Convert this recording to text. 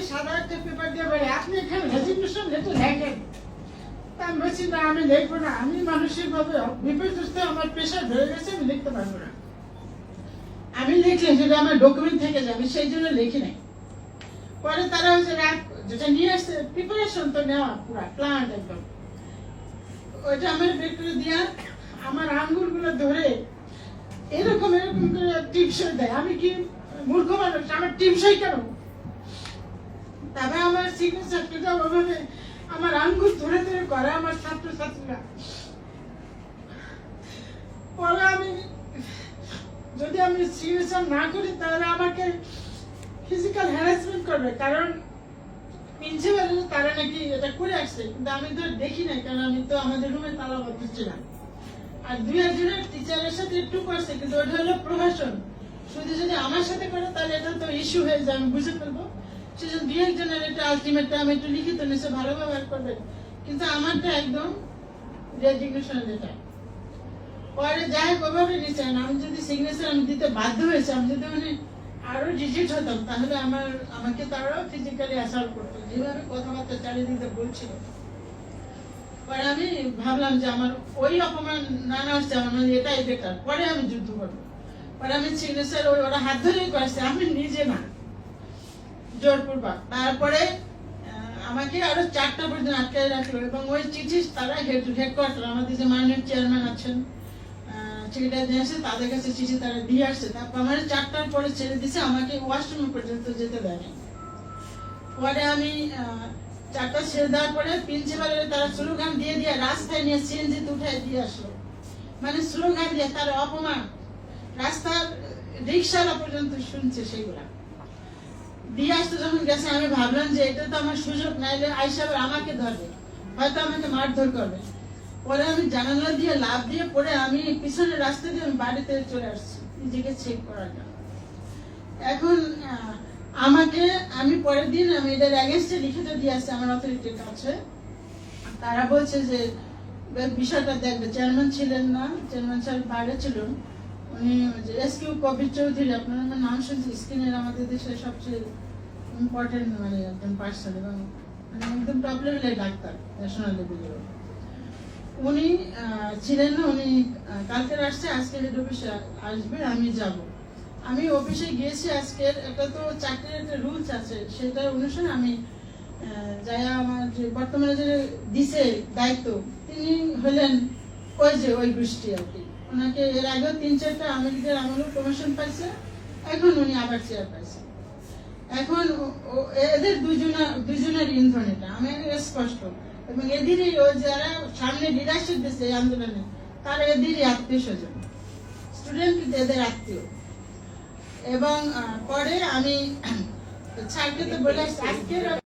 সাদা একটা পেপার দিয়ে বলে আপনি এখানে রেজিগনেশন লেটার লেখেন। আমি বলছি না, আমি লিখবো না, আমি মানসিক ভাবে বিপর্যস্ত, আমার প্রেশার ধরে গেছে, আমি লিখতে পারবো না। আমি লিখলে যেটা আমার ডকুমেন্ট থেকে যাবে, সেই জন্য লিখি নাই। পরে তারা হচ্ছে যেটা নিয়ে আসছে প্রিপারেশন তো নেওয়া পুরা প্ল্যান্ট একদম, ওইটা আমার বের করে দিয়া আমার আঙ্গুল গুলো ধরে এরকম এরকম করে টিপসই দেয়। আমি কি মূর্খ মানুষ? আমার টিপসই কেন? তবে আমার সিগনেচারটা ওভাবে আমার আঙ্গুল ধরে ধরে করে আমার ছাত্রছাত্রীরা। পরে আমি যদি আমি সিগনেচার না করি তাহলে আমাকে ফিজিক্যাল হ্যারাসমেন্ট করবে, কারণ প্রিন্সিপাল তারা নাকি এটা করে আসছে, কিন্তু আমি তো দেখি নাই, কারণ আমি তো আমাদের রুমে তালাবদ্ধ ছিলাম। আর দুই একজনের টিচারের সাথে একটু করছে, কিন্তু ওটা হলো প্রভাষণ। শুধু যদি আমার সাথে করে তাহলে এটা তো ইস্যু হয়ে যায়, আমি বুঝে ফেলবো। সেজন্য দুই একজনের একটা আলটিমেটটা আমি একটু লিখিত নিচে ভালো ব্যবহার করবে, কিন্তু আমারটা একদম রেজিগনেশন লেটার। পরে যাই হোক ওভাবে নিচ্ছেন, আমি যদি সিগনেচার আমি দিতে বাধ্য হয়েছে, আমি যদি মানে আরো ডিজিট হতাম তাহলে আমাকে তারাও ফিজিক্যালি অ্যাসাল্ট করতো, যেভাবে কথাবার্তা চারিদিকে বলছিল। পরে আমি ভাবলাম যে আমার ওই অপমান না হচ্ছে, আমার এটাই বেটার, পরে আমি যুদ্ধ করবো। পরে আমি সিগনেচার ওরা হাত ধরেই করেছে, আমি নিজে না, জোরপূর্বক। তারপরে আমাকে আরো 4টা পর্যন্ত আটকায় রাখলো, এবং ওই চিঠি তারা হেডকোয়ার্টার আমাদের যে মাননীয় চেয়ারম্যান আছেন, সেক্রেটারি আছে, তাদের কাছে চিঠি তারা দিয়ে আসছে। তারপর আমার 4টার পরে ছেড়ে দিছে, আমাকে ওয়াশরুম পর্যন্ত যেতে দেয়নি। পরে আমি 4টা ছেড়ে দেওয়ার পরে প্রিন্সিপালের তারা স্লোগান দিয়ে দিয়ে রাস্তায় নিয়ে সিএনজিতে উঠায় দিয়ে আসলো, মানে স্লোগান দিয়ে তার অপমান রাস্তার রিক্সারা পর্যন্ত শুনছে। সেইগুলা দিয়ে আসতে যখন গেছে আমি ভাবলাম যে এটা তো আমার সুযোগ, নাইলে আইসা আমাকে ধরবে, হয়তো আমাকে মারধর করবে। পরে আমি জানালা দিয়ে লাফ দিয়ে পরে আমি পিছনের রাস্তা দিয়ে আমি বাড়িতে চলে আসছি নিজেকে চেক করার জন্য। এখন আমাকে আমি পরের দিন আমি এটার অ্যাগেন্স্টে লিখিত দিয়ে আসছি আমার অথরিটির কাছে। তারা বলছে যে বিষয়টা দেখবে, চেয়ারম্যান ছিলেন না, চেয়ারম্যান স্যার বাইরে ছিলেন, উনি এসকিউ কবির চৌধুরী, আপনারা আমার নাম শুনছি, স্ক্রিনের আমাদের দেশের সবচেয়ে ইম্পর্টেন্ট মানে একজন পার্সন, এবং মানে একদম টপ লেভেলের ডাক্তার, ন্যাশনাল লেভেলের। উনি ছিলেন না, উনি কালকে আসছে, আজকে হেড অফিসে আসবে, আমি যাব। আমি অফিসে গিয়েছি আজকের, এটা তো চাকরির একটা রুলস আছে, সেটা অনুসারে আমি যাই। আমার যে বর্তমানে যে দিছে দায়িত্ব, তিনি হলেন ওই গোষ্ঠী আর কি। ওনাকে এর আগেও 3-4টা আমেরিকার আমলেও প্রমোশন পাইছে, এখন উনি আবার চেয়ার পাইছে। এখন এদের দুজনের ইন্ধন, এটা আমি স্পষ্ট। এবং এদেরই যারা সামনে লিডারশিপ দিচ্ছে এই আন্দোলনে, তারা এদেরই আত্মীয় স্বজন, স্টুডেন্ট কিন্তু এদের আত্মীয়। এবং পরে আমি স্যারকে তো বলে আজকে